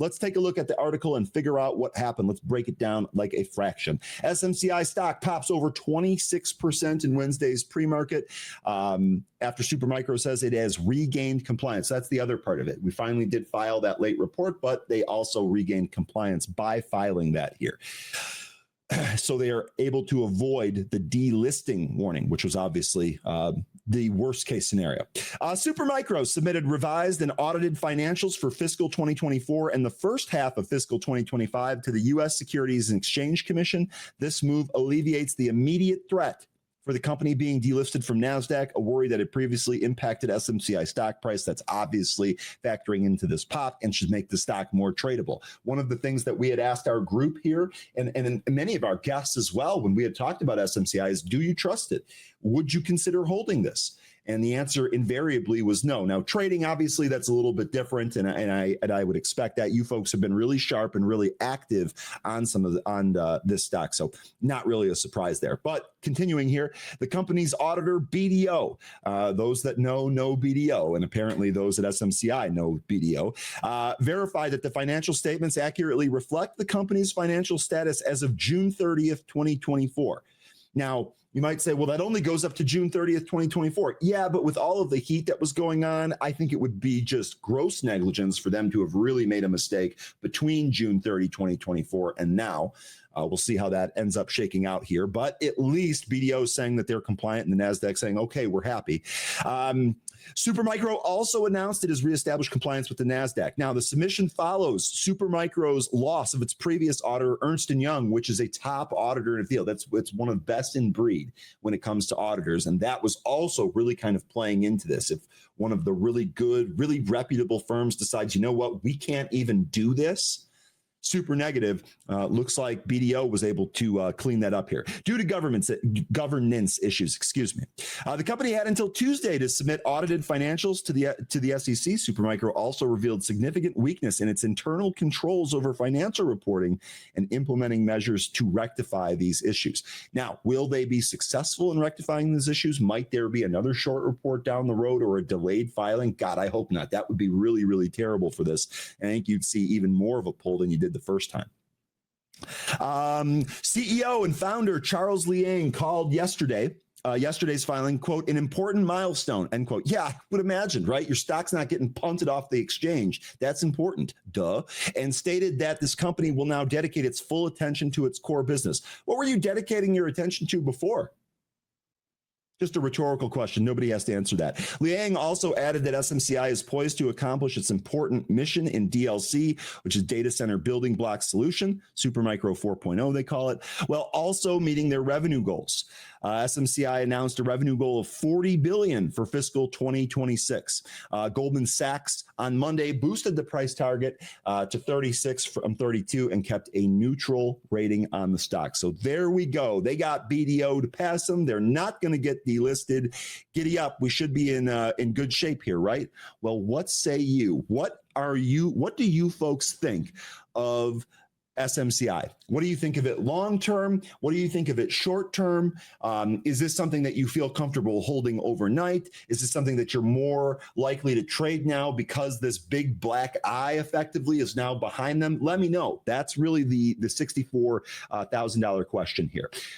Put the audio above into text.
let's take a look at the article and figure out what happened. Let's break it down like a fraction. SMCI stock pops over 26% in Wednesday's pre-market after Supermicro says it has regained compliance. That's the other part of it. We finally did file that late report, but they also regained compliance by filing that here. So they are able to avoid the delisting warning, which was obviously the worst case scenario. Supermicro submitted revised and audited financials for fiscal 2024 and the first half of fiscal 2025 to the U.S. Securities and Exchange Commission. This move alleviates the immediate threat for the company being delisted from NASDAQ, a worry that had previously impacted SMCI stock price. That's obviously factoring into this pop and should make the stock more tradable. One of the things that we had asked our group here and many of our guests as well when we had talked about SMCI is, do you trust it? Would you consider holding this? And the answer invariably was no. Now, trading, obviously, that's a little bit different, and I would expect that. You folks have been really sharp and really active on this stock, so not really a surprise there. But continuing here, the company's auditor, BDO, those that know BDO, and apparently those at SMCI know BDO, verified that the financial statements accurately reflect the company's financial status as of June 30th, 2024. Now, you might say, well, that only goes up to June 30th, 2024. Yeah, but with all of the heat that was going on, I think it would be just gross negligence for them to have really made a mistake between June 30, 2024 and now. We'll see how that ends up shaking out here. But at least BDO is saying that they're compliant and the NASDAQ saying, okay, we're happy. Supermicro also announced it has reestablished compliance with the NASDAQ. Now, the submission follows Supermicro's loss of its previous auditor, Ernst & Young, which is a top auditor in the field. It's one of the best in breed when it comes to auditors. And that was also really kind of playing into this. If one of the really good, really reputable firms decides, you know what, we can't even do this, super negative. Looks like BDO was able to clean that up here due to governance issues. Excuse me. The company had until Tuesday to submit audited financials to the SEC. Supermicro also revealed significant weakness in its internal controls over financial reporting and implementing measures to rectify these issues. Now, will they be successful in rectifying these issues? Might there be another short report down the road or a delayed filing? God, I hope not. That would be really, really terrible for this. I think you'd see even more of a pull than you did the first time. CEO and founder Charles Liang called yesterday's filing, quote, an important milestone, end quote. Yeah, I would imagine, right? Your stock's not getting punted off the exchange. That's important, duh. And stated that this company will now dedicate its full attention to its core business. What were you dedicating your attention to before? Just a rhetorical question. Nobody has to answer that. Liang also added that SMCI is poised to accomplish its important mission in DLC, which is Data Center Building Block Solution, Supermicro 4.0, they call it, while also meeting their revenue goals. SMCI announced a revenue goal of $40 billion for fiscal 2026. Goldman Sachs on Monday boosted the price target to 36 from 32 and kept a neutral rating on the stock. So there we go. They got BDO to pass them. They're not going to get delisted. Giddy up. We should be in good shape here, right? Well, what say you? What do you folks think of SMCI? What do you think of it long term? What do you think of it short term? Is this something that you feel comfortable holding overnight? Is this something that you're more likely to trade now because this big black eye effectively is now behind them? Let me know. That's really the $64,000 question here.